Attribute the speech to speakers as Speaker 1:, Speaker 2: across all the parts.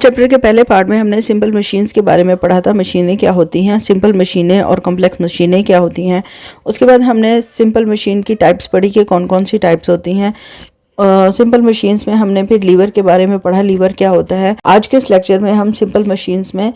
Speaker 1: Chapter के पहले part में हमने सिंपल मशीन्स के बारे में पढ़ा था, मशीनें क्या होती हैं, सिंपल मशीनें और कॉम्प्लेक्स मशीनें क्या होती हैं। उसके बाद हमने सिंपल मशीन की टाइप्स पढ़ी कि कौन कौन सी टाइप्स होती हैं। सिंपल मशीन्स में हमने फिर लीवर के बारे में पढ़ा, लीवर क्या होता है। आज के इस लेक्चर में हम सिंपल मशीन्स में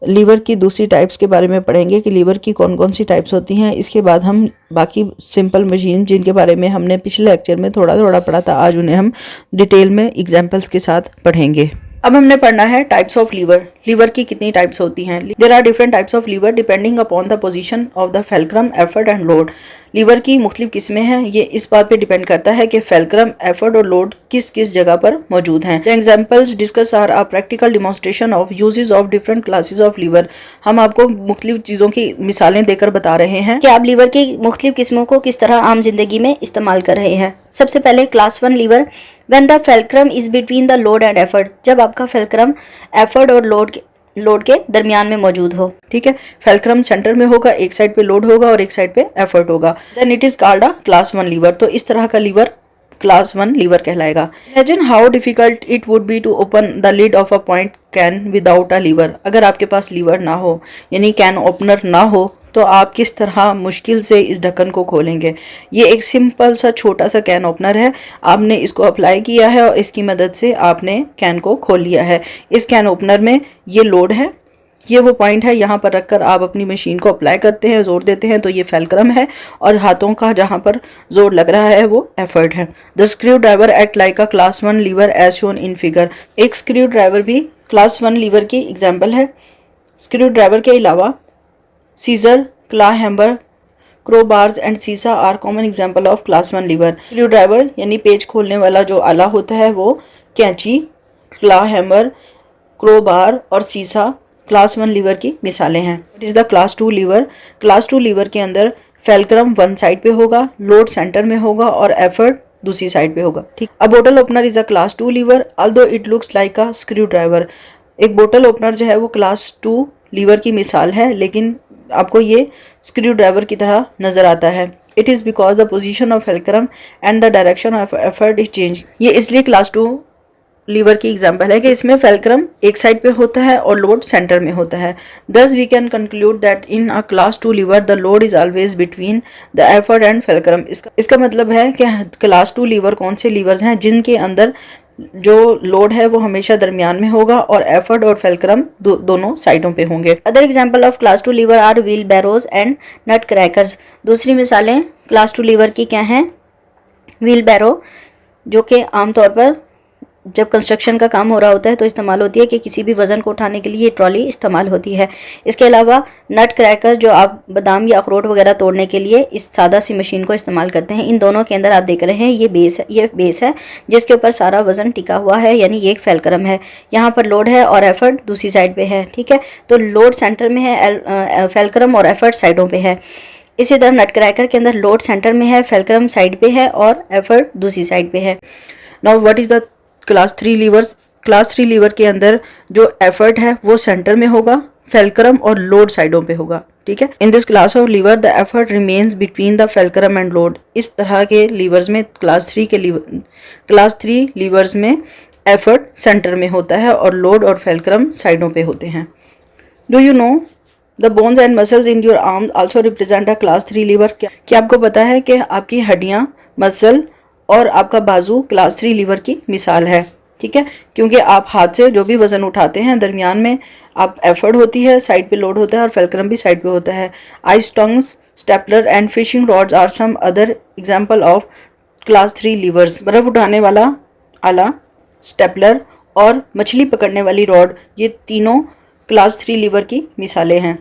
Speaker 1: लीवर की दूसरी टाइप्स के बारे में पढ़ेंगे कि लीवर की कौन कौन सी टाइप्स होती हैं। इसके बाद हम बाकी सिंपल मशीन जिनके बारे में हमने पिछले लेक्चर में थोड़ा थोड़ा पढ़ा था, आज उन्हें हम डिटेल में एग्जाम्पल्स के साथ पढ़ेंगे। अब हमने पढ़ना है टाइप्स ऑफ लीवर। लीवर की कितनी टाइप्स होती हैं। There are different types of lever depending upon the position of the fulcrum, effort and load. Lever की मुख्तलिफ किस्में हैं, ये इस बात पे डिपेंड करता है कि फेल्क्रम, एफर्ट और लोड किस किस जगह पर मौजूद हैं। The examples discuss are a practical demonstration of uses of different classes of lever. हम आपको मुख्तलिफ चीज़ों की मिसालें देकर बता रहे हैं
Speaker 2: कि आप लीवर की मुख्तलिफ किस्मों को किस तरह आम जिंदगी में इस्तेमाल कर रहे हैं। सबसे पहले class 1 lever, when the fulcrum is between the load and effort, जब आपका फेल्क्रम एफर्ट और लोड के दरमियान में मौजूद हो।
Speaker 1: ठीक है, फेल्क्रम सेंटर में होगा, एक साइड पे लोड होगा और एक साइड पे एफर्ट होगा, then it is called a class 1 lever. तो इस तरह का लीवर क्लास 1 लीवर कहलाएगा। Imagine how difficult it would be to open the lid of a paint can without a lever. अगर आपके पास लीवर ना हो, यानी कैन ओपनर ना हो, तो आप किस तरह मुश्किल से इस ढक्कन को खोलेंगे। ये एक सिंपल सा छोटा सा कैन ओपनर है, आपने इसको अप्लाई किया है और इसकी मदद से आपने कैन को खोल लिया है। इस कैन ओपनर में ये लोड है, ये वो पॉइंट है, यहाँ पर रखकर आप अपनी मशीन को अप्लाई करते हैं, जोर देते हैं, तो ये फेल्क्रम है और हाथों का जहाँ पर जोर लग रहा है वो एफर्ट है। The screwdriver act like a class 1 lever as shown in figure. एक स्क्रू ड्राइवर भी क्लास 1 लीवर की एग्जाम्पल है। स्क्रू ड्राइवर के अलावा scissor, claw hammer, crowbars and seesaw are common example of class 1 lever. स्क्रू ड्राइवर यानी पेच खोलने वाला जो आला होता है वो कैंची, क्ला हैमर, क्रो बार और सीसा क्लास 1 लीवर की मिसालें हैं। It is the class 2 lever. Class 2 lever के अंदर फेल्क्रम वन साइड पे होगा, लोड सेंटर में होगा और एफर्ट दूसरी साइड पे होगा। ठीक, a bottle opener is a class 2 lever although it looks like a screwdriver. एक बोटल ओपनर जो है वो क्लास 2 लीवर की मिसाल है, लेकिन आपको ये स्क्रू ड्राइवर की तरह नजर आता है। It is because the position of fulcrum and the direction of effort is change. ये इसलिए क्लास 2 लीवर की एग्जाम्पल है कि इसमें फेल्क्रम एक साइड पे होता है और लोड सेंटर में होता है। Thus we can conclude that in a class 2 lever the load is always between the effort and fulcrum. इसका मतलब है कि क्लास 2 लीवर कौन से लीवर्स हैं जिनके अंदर जो लोड है वो हमेशा दरमियान में होगा और एफर्ट और फेल्क्रम दोनों साइडों पे होंगे।
Speaker 2: Other example of class 2 lever are wheelbarrows and nutcrackers. दूसरी मिसालें क्लास 2 लीवर की क्या हैं। व्हील बैरो, जो कि आमतौर पर जब कंस्ट्रक्शन का काम हो रहा होता है तो इस्तेमाल होती है कि किसी भी वज़न को उठाने के लिए ये ट्रॉली इस्तेमाल होती है। इसके अलावा नट क्रैकर, जो आप बादाम या अखरोट वगैरह तोड़ने के लिए इस सादा सी मशीन को इस्तेमाल करते हैं। इन दोनों के अंदर आप देख रहे हैं ये बेस है जिसके ऊपर सारा वज़न टिका हुआ है, यानी ये एक फेल्क्रम है। यहाँ पर लोड है और एफर्ट दूसरी साइड पे है। ठीक है, तो लोड सेंटर में है, फेल्क्रम और एफर्ट साइडों पर है। इसी तरह नट क्रैकर के अंदर लोड सेंटर में है, फेल्क्रम साइड पे है और एफर्ट दूसरी साइड पे है।
Speaker 1: Now what is the class 3 levers. Class 3 lever के अंदर जो एफर्ट है वो सेंटर में होगा, फेल्क्रम और लोड साइडों पे होगा। ठीक है, in this class of lever the effort remains between the fulcrum and load. इस तरह के लीवर्स में क्लास 3 लीवर्स में एफर्ट सेंटर में होता है और लोड और फेल्क्रम साइडों पे होते हैं। Do you know the bones and muscles in your arm also represent a class 3 lever. क्या आपको पता है कि आपकी हड्डियां, मसल और आपका बाजू क्लास 3 लीवर की मिसाल है। ठीक है, क्योंकि आप हाथ से जो भी वजन उठाते हैं दरमियान में आप एफर्ट होती है, साइड पे लोड होता है और फेल्क्रम भी साइड पे होता है। Ice tongs, stapler and fishing rods are some other example of class 3 levers. बर्फ उठाने वाला आला, स्टेपलर और मछली पकड़ने वाली रॉड, ये तीनों क्लास 3 लीवर की मिसालें हैं।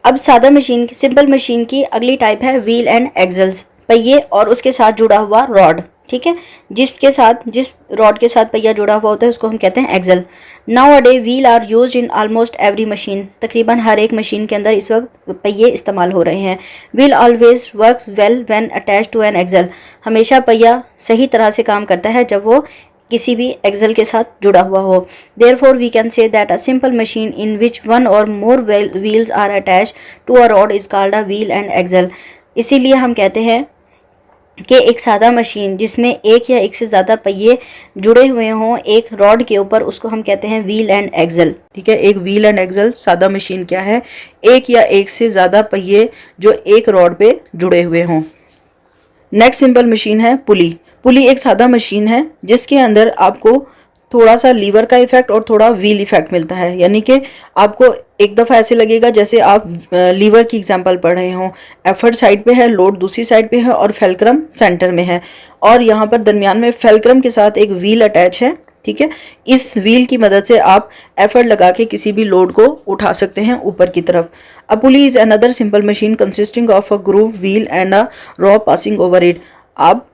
Speaker 2: अब सादा मशीन की, सिंपल मशीन की अगली टाइप है व्हील एंड एक्सल्स, पहिए और उसके साथ जुड़ा हुआ रॉड। ठीक है, जिस रॉड के साथ पहिया जुड़ा हुआ होता है उसको हम कहते हैं axle. Nowadays wheel are used in almost every machine. तकरीबन हर एक मशीन के अंदर इस वक्त पहिए इस्तेमाल हो रहे हैं। Wheel always works well when attached to an axle. हमेशा पहिया सही तरह से काम करता है जब वो किसी भी एक्सल के साथ जुड़ा हुआ हो। Therefore we can say that a simple machine in which one or more wheels are attached to a rod is called a wheel and axle। इसीलिए हम कहते हैं कि एक सादा मशीन जिसमें एक या एक से ज़्यादा पहिए जुड़े हुए हों एक रॉड के ऊपर, उसको हम कहते हैं व्हील एंड एक्सल।
Speaker 1: ठीक है, एक व्हील एंड एक्सल सादा मशीन क्या है? एक या एक से ज़्यादा पहिए जो एक रॉड पे जुड़े हुए हों। नेक्स्ट सिंपल मशीन है पुली। पुली एक सादा मशीन है जिसके अंदर आपको थोड़ा सा लीवर का इफेक्ट और थोड़ा व्हील इफेक्ट मिलता है, यानी कि आपको एक दफ़ा ऐसे लगेगा जैसे आप लीवर की एग्जांपल पढ़ रहे हो। एफर्ट साइड पे है, लोड दूसरी साइड पे है और फेल्क्रम सेंटर में है, और यहाँ पर दरमियान में फेल्क्रम के साथ एक व्हील अटैच है। ठीक है, इस व्हील की मदद से आप एफर्ट लगा के किसी भी लोड को उठा सकते हैं ऊपर की तरफ। A pulley is another simple machine consisting of a groove wheel and a rope passing over it. आप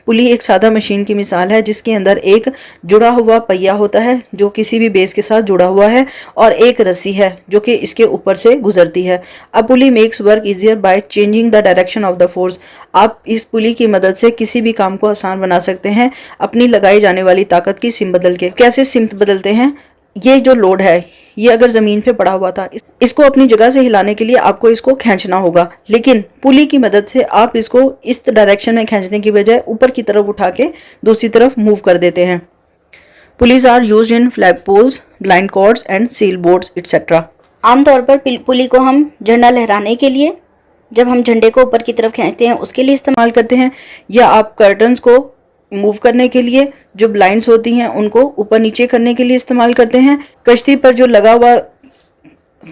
Speaker 1: पुली एक सादा मशीन की मिसाल है जिसके अंदर एक जुड़ा हुआ पहिया होता है जो किसी भी बेस के साथ जुड़ा हुआ है, और एक रस्सी है जो कि इसके ऊपर से गुजरती है। A pulley makes work easier by changing the direction of the force. आप इस पुली की मदद से किसी भी काम को आसान बना सकते हैं अपनी लगाई जाने वाली ताकत की सिम बदल के। कैसे सिम बदलते हैं? ये जो लोड है ये अगर जमीन पे पड़ा हुआ था, इसको अपनी जगह से हिलाने के लिए आपको इसको खींचना होगा, लेकिन पुली की मदद से आप इसको इस डायरेक्शन में खींचने की बजाय ऊपर की तरफ उठा के दूसरी तरफ मूव कर देते हैं। Pulleys are used in flagpoles, blind cords and sailboards etcetera.
Speaker 2: आमतौर पर पुली को हम झंडा लहराने के लिए, जब हम झंडे को ऊपर की तरफ खींचते हैं उसके लिए
Speaker 1: इस्तेमाल करते हैं, या आप कर्टन्स को मूव करने के लिए, जो ब्लाइंड्स होती हैं उनको ऊपर नीचे करने के लिए इस्तेमाल करते हैं। कश्ती पर जो लगा हुआ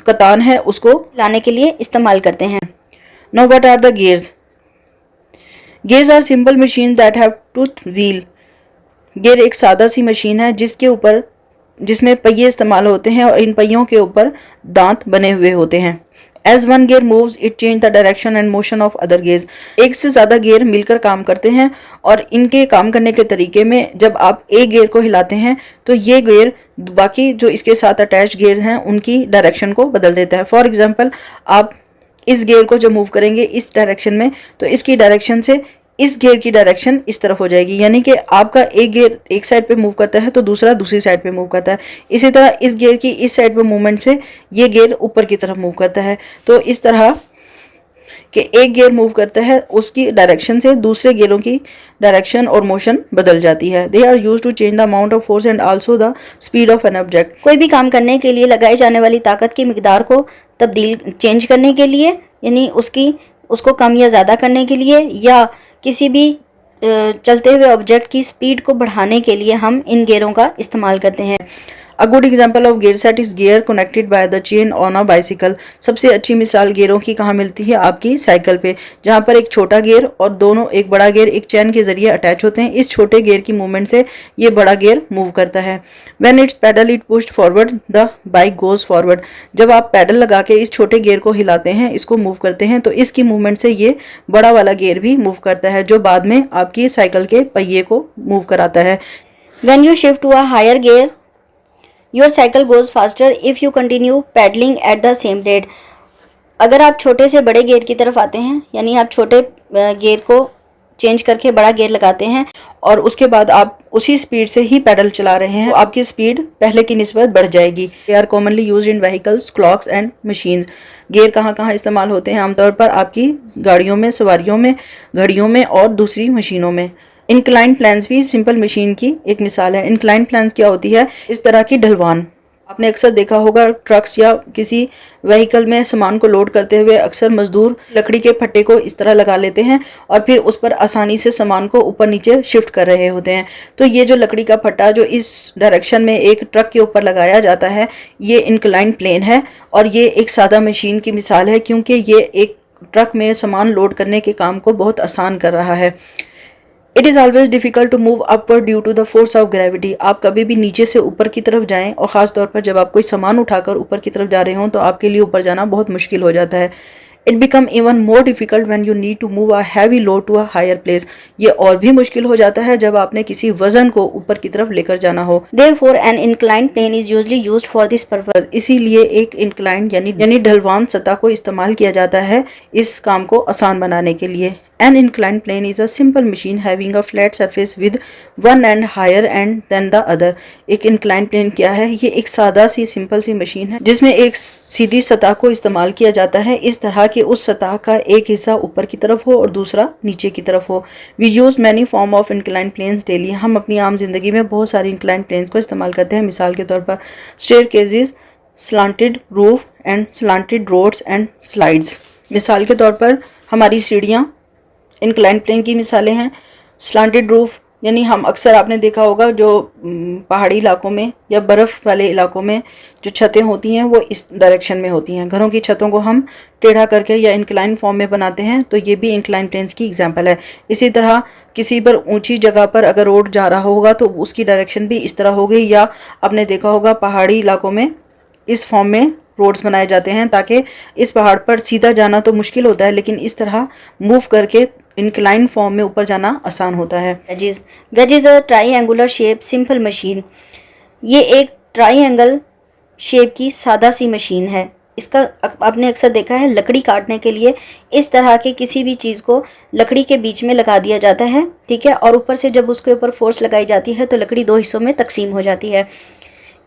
Speaker 1: कतान है उसको
Speaker 2: लाने के लिए इस्तेमाल करते हैं।
Speaker 1: Now what are the gears? Gears are simple machine that have tooth wheel. Gear एक सादा सी मशीन है जिसमें पहिए इस्तेमाल होते हैं और इन पहियों के ऊपर दांत बने हुए होते हैं। As one gear moves, it change the direction and motion of other gears. एक से ज़्यादा गियर मिलकर काम करते हैं और इनके काम करने के तरीके में जब आप एक गियर को हिलाते हैं तो ये गियर बाकी जो इसके साथ अटैच गियर हैं उनकी डायरेक्शन को बदल देता है। फॉर एग्जांपल, आप इस गियर को जब मूव करेंगे इस डायरेक्शन में तो इसकी डायरेक्शन से इस गियर की डायरेक्शन इस तरफ हो जाएगी, यानी कि आपका एक गियर एक साइड पे मूव करता है तो दूसरा दूसरी साइड पे मूव करता है। इसी तरह इस गियर की इस साइड पे मूवमेंट से ये गियर ऊपर की तरफ मूव करता है। तो इस तरह कि एक गियर मूव करता है उसकी डायरेक्शन से दूसरे गियरों की डायरेक्शन और मोशन बदल जाती है। They are used to change the amount of force and also the speed of an object.
Speaker 2: कोई भी काम करने के लिए लगाई जाने वाली ताकत की मिकदार को चेंज करने के लिए, यानी उसको कम या ज़्यादा करने के लिए, या किसी भी चलते हुए ऑब्जेक्ट की स्पीड को बढ़ाने के लिए हम इन गियरों का इस्तेमाल करते हैं।
Speaker 1: A good example of gear set is gear connected by the chain on a bicycle. सबसे अच्छी मिसाल गियरों की कहाँ मिलती है? आपकी साइकिल पे, जहाँ पर एक छोटा गियर और दोनों एक बड़ा गियर एक चेन के जरिए अटैच होते हैं। इस छोटे गियर की मूवमेंट से ये बड़ा गियर मूव करता है। When its pedal it pushed forward the bike goes forward. जब आप पैडल लगा के इस छोटे गियर को हिलाते हैं, इसको मूव करते हैं, तो इसकी मूवमेंट से ये बड़ा वाला गियर भी मूव करता है जो बाद में आपकी साइकिल के पहिए को मूव कराता है।
Speaker 2: When you shift to a higher gear, your cycle goes faster if you continue pedaling at the same rate. अगर आप छोटे से बड़े गियर की तरफ आते हैं, यानी आप छोटे गियर को चेंज करके बड़ा गियर लगाते हैं और उसके बाद आप उसी स्पीड से ही पैडल चला रहे हैं, तो आपकी स्पीड पहले की निस्बत बढ़ जाएगी। They are commonly used in vehicles, clocks and machines. Gear कहाँ कहाँ इस्तेमाल होते हैं? आमतौर पर आपकी गाड़ियों में, सवारियों में, घड़ियों में और दूसरी मशीनों में। इंक्लाइन प्लान्स भी सिंपल मशीन की एक मिसाल है। इंक्लाइन प्लान्स क्या होती है? इस तरह की ढलवान। आपने अक्सर देखा होगा ट्रक्स या किसी व्हीकल में सामान को लोड करते हुए अक्सर मजदूर लकड़ी के फट्टे को इस तरह लगा लेते हैं और फिर उस पर आसानी से सामान को ऊपर नीचे शिफ्ट कर रहे होते हैं। तो ये जो लकड़ी का फट्टा जो इस डायरेक्शन में एक ट्रक के ऊपर लगाया जाता है, ये इंक्लाइन प्लेन है और ये एक सादा मशीन की मिसाल है क्योंकि ये एक ट्रक में सामान लोड करने के काम को बहुत आसान कर रहा है। It is always difficult to move upward due to the force of gravity. आप कभी भी नीचे से ऊपर की तरफ जाएं और ख़ास तौर पर जब आप कोई सामान उठाकर ऊपर की तरफ जा रहे हों तो आपके लिए ऊपर जाना बहुत मुश्किल हो जाता है। It become even more difficult when you need to move a heavy load to a higher place. ये और भी मुश्किल हो जाता है जब आपने किसी वजन को ऊपर की तरफ लेकर जाना हो। Therefore, an inclined plane is usually used for this purpose.
Speaker 1: इसीलिए एक इंक्लाइंड यानी ढलवान सतह को इस्तेमाल किया जाता है इस काम को आसान बनाने के लिए। An inclined plane is a simple machine having a flat surface with one end higher end than the other. एक inclined plane क्या है? ये एक सादा सी सिंपल सी मशीन है जिसमें एक सीधी सतह को इस्तेमाल किया जाता है इस तरह कि उस सतह का एक हिस्सा ऊपर की तरफ हो और दूसरा नीचे की तरफ हो. We use many form of inclined planes daily. हम अपनी आम जिंदगी में बहुत सारी inclined planes को इस्तेमाल करते हैं. मिसाल के तौर पर staircases, slanted roof and slanted roads and slides. मिसाल के तौर पर हमारी सीढ़ियाँ इंक्लाइन प्लेन की मिसालें हैं. स्लांटेड रूफ यानी हम अक्सर आपने देखा होगा जो पहाड़ी इलाकों में या बर्फ़ वाले इलाकों में जो छतें होती हैं वो इस डायरेक्शन में होती हैं. घरों की छतों को हम टेढ़ा करके या इंक्लाइन फॉर्म में बनाते हैं तो ये भी इंक्लाइन प्लेन्स की एग्जांपल है. इसी तरह किसी पर ऊंची जगह पर अगर रोड जा रहा होगा तो उसकी डायरेक्शन भी इस तरह होगी. या आपने देखा होगा पहाड़ी इलाकों में इस फॉर्म में रोड्स बनाए जाते हैं ताकि इस पहाड़ पर सीधा जाना तो मुश्किल होता है लेकिन इस तरह मूव करके इंक्लाइन फॉर्म में ऊपर जाना आसान होता है.
Speaker 2: Wedge is a triangular shape simple machine. ये एक ट्राईएंगल शेप की सादा सी मशीन है. इसका आपने अक्सर देखा है लकड़ी काटने के लिए इस तरह के किसी भी चीज़ को लकड़ी के बीच में लगा दिया जाता है, ठीक है, और ऊपर से जब उसके ऊपर फोर्स लगाई जाती है तो लकड़ी 2 हिस्सों में तकसीम हो जाती है.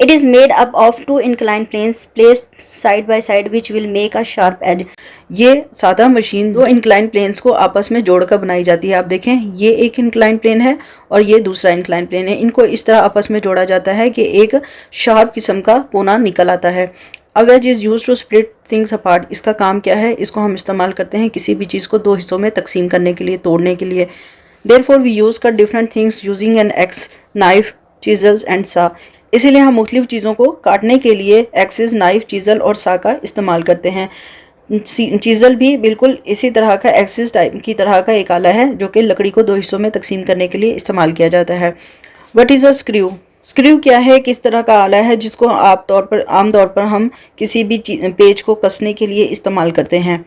Speaker 2: It is made up of 2 inclined planes placed side by side which will make a sharp edge.
Speaker 1: ये सादा मशीन 2 इंक्लाइन प्लेन्स को आपस में जोड़कर बनाई जाती है. आप देखें ये एक इंक्लाइन प्लेन है और ये दूसरा इंक्लाइन प्लेन है. इनको इस तरह आपस में जोड़ा जाता है कि एक शार्प किस्म का कोना निकल आता है. A wedge is used to split things apart. इसका काम क्या है? इसको हम इस्तेमाल करते हैं किसी भी चीज़ को 2 हिस्सों में तकसीम करने के लिए, तोड़ने के लिए. Therefore we use cut different things using an axe, knife, chisels and saw. इसीलिए हम मुख्तलिफ चीज़ों को काटने के लिए एक्सिस, नाइफ, चीज़ल और सा का इस्तेमाल करते हैं. चीज़ल भी बिल्कुल इसी तरह का एक्सिस टाइप की तरह का एक आला है जो कि लकड़ी को 2 हिस्सों में तकसीम करने के लिए इस्तेमाल किया जाता है. What is a screw? Screw क्या है? किस तरह का आला है जिसको आम तौर पर हम किसी भी पेज को कसने के लिए इस्तेमाल करते हैं.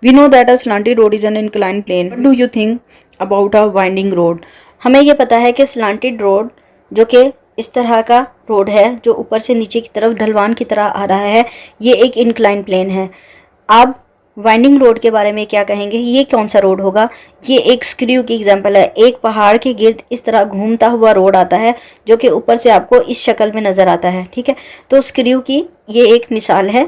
Speaker 1: We know that a slanted road is an incline plane. What do you think about a winding road?
Speaker 2: हमें ये पता है कि स्लांटेड रोड जो कि इस तरह का रोड है जो ऊपर से नीचे की तरफ ढलवान की तरह आ रहा है, ये एक इंक्लाइन प्लेन है. आप वाइंडिंग रोड के बारे में क्या कहेंगे? ये कौन सा रोड होगा? ये एक स्क्रू की एग्जांपल है. एक पहाड़ के गिर्द इस तरह घूमता हुआ रोड आता है जो कि ऊपर से आपको इस शक्ल में नज़र आता है, ठीक है. तो स्क्रू की ये एक मिसाल है.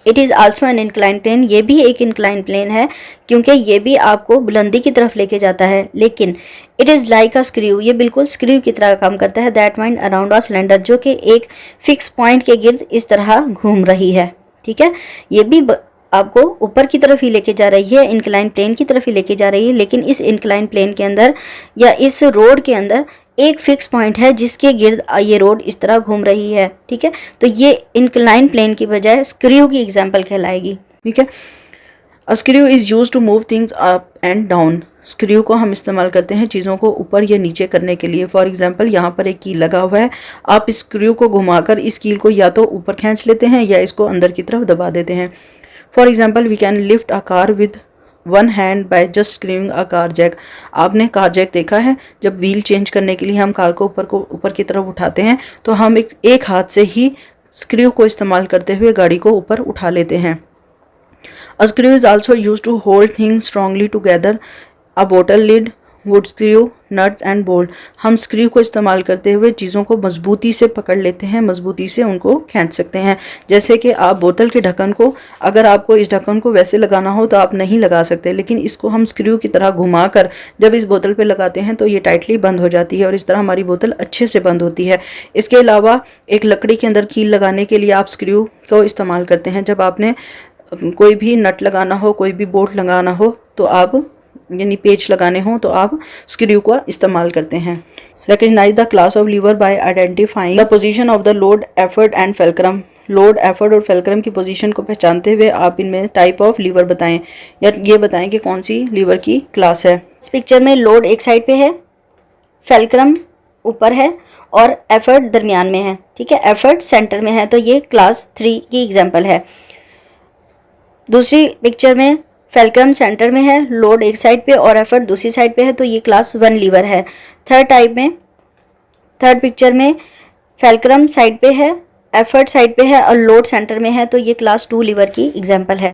Speaker 2: It is also an incline plane. ये भी एक इंक्लाइन प्लेन है क्योंकि ये भी आपको बुलंदी की तरफ लेके जाता है. लेकिन it is like a screw. ये बिल्कुल स्क्रू की तरह काम करता है. That wind around a cylinder जो कि एक फिक्स पॉइंट के गिर्द इस तरह घूम रही है, ठीक है. ये भी आपको ऊपर की तरफ ही लेके जा रही है, इंक्लाइन प्लेन की तरफ ही लेके जा रही है. लेकिन इस इंक्लाइन प्लेन के अंदर या इस रोड के अंदर एक फिक्स पॉइंट है जिसके गिर्द ये रोड इस तरह घूम रही है, ठीक है. तो ये इंक्लाइन प्लेन की बजाय स्क्रू की एग्जांपल कहलाएगी,
Speaker 1: ठीक है. A screw is use to move things up and down. Screw को हम इस्तेमाल करते हैं चीज़ों को ऊपर या नीचे करने के लिए. फॉर एग्जांपल यहाँ पर एक कील लगा हुआ है. आप इस स्क्रू को घुमाकर इस कील को या तो ऊपर खींच लेते हैं या इसको अंदर की तरफ दबा देते हैं. For example we can lift a car with 1 hand by just screwing a car jack. आपने कार जैक देखा है? जब व्हील चेंज करने के लिए हम कार को ऊपर की तरफ उठाते हैं तो हम एक हाथ से ही स्क्रू को इस्तेमाल करते हुए गाड़ी को ऊपर उठा लेते हैं. A screw is also use to hold things strongly together. A बोतल lid, wood screw, nuts and bolt. हम स्क्रू को इस्तेमाल करते हुए चीज़ों को मजबूती से पकड़ लेते हैं, मजबूती से उनको खींच सकते हैं. जैसे कि आप बोतल के ढक्कन को, अगर आपको इस ढक्कन को वैसे लगाना हो तो आप नहीं लगा सकते, लेकिन इसको हम स्क्रू की तरह घुमाकर जब इस बोतल पे लगाते हैं तो ये टाइटली बंद हो जाती है और इस तरह हमारी बोतल अच्छे से बंद होती है. इसके अलावा एक लकड़ी के अंदर कील लगाने के लिए आप स्क्रू को इस्तेमाल करते हैं. जब आपने कोई भी नट लगाना हो, कोई भी बोल्ट लगाना हो तो आप यानी पेच लगाने हो तो आप स्क्रू का इस्तेमाल करते हैं. Recognise the class of lever by identifying the position of the load, effort and fulcrum. Load, effort और फेल्क्रम की पोजीशन को पहचानते हुए आप इनमें टाइप ऑफ लीवर बताएं या ये बताएं कि कौन सी लीवर की क्लास है.
Speaker 2: इस पिक्चर में लोड एक साइड पे है, फेल्क्रम ऊपर है और एफर्ट दरमियान में है, ठीक है. एफर्ट सेंटर में है तो ये क्लास 3 की एग्जांपल है. दूसरी पिक्चर में फेल्क्रम सेंटर में है, लोड एक साइड पे और एफर्ट दूसरी साइड पे है तो ये क्लास 1 लीवर है. थर्ड पिक्चर में फेल्क्रम साइड पे है, एफर्ट साइड पे है और लोड सेंटर में है तो ये क्लास 2 लीवर की एग्जांपल है.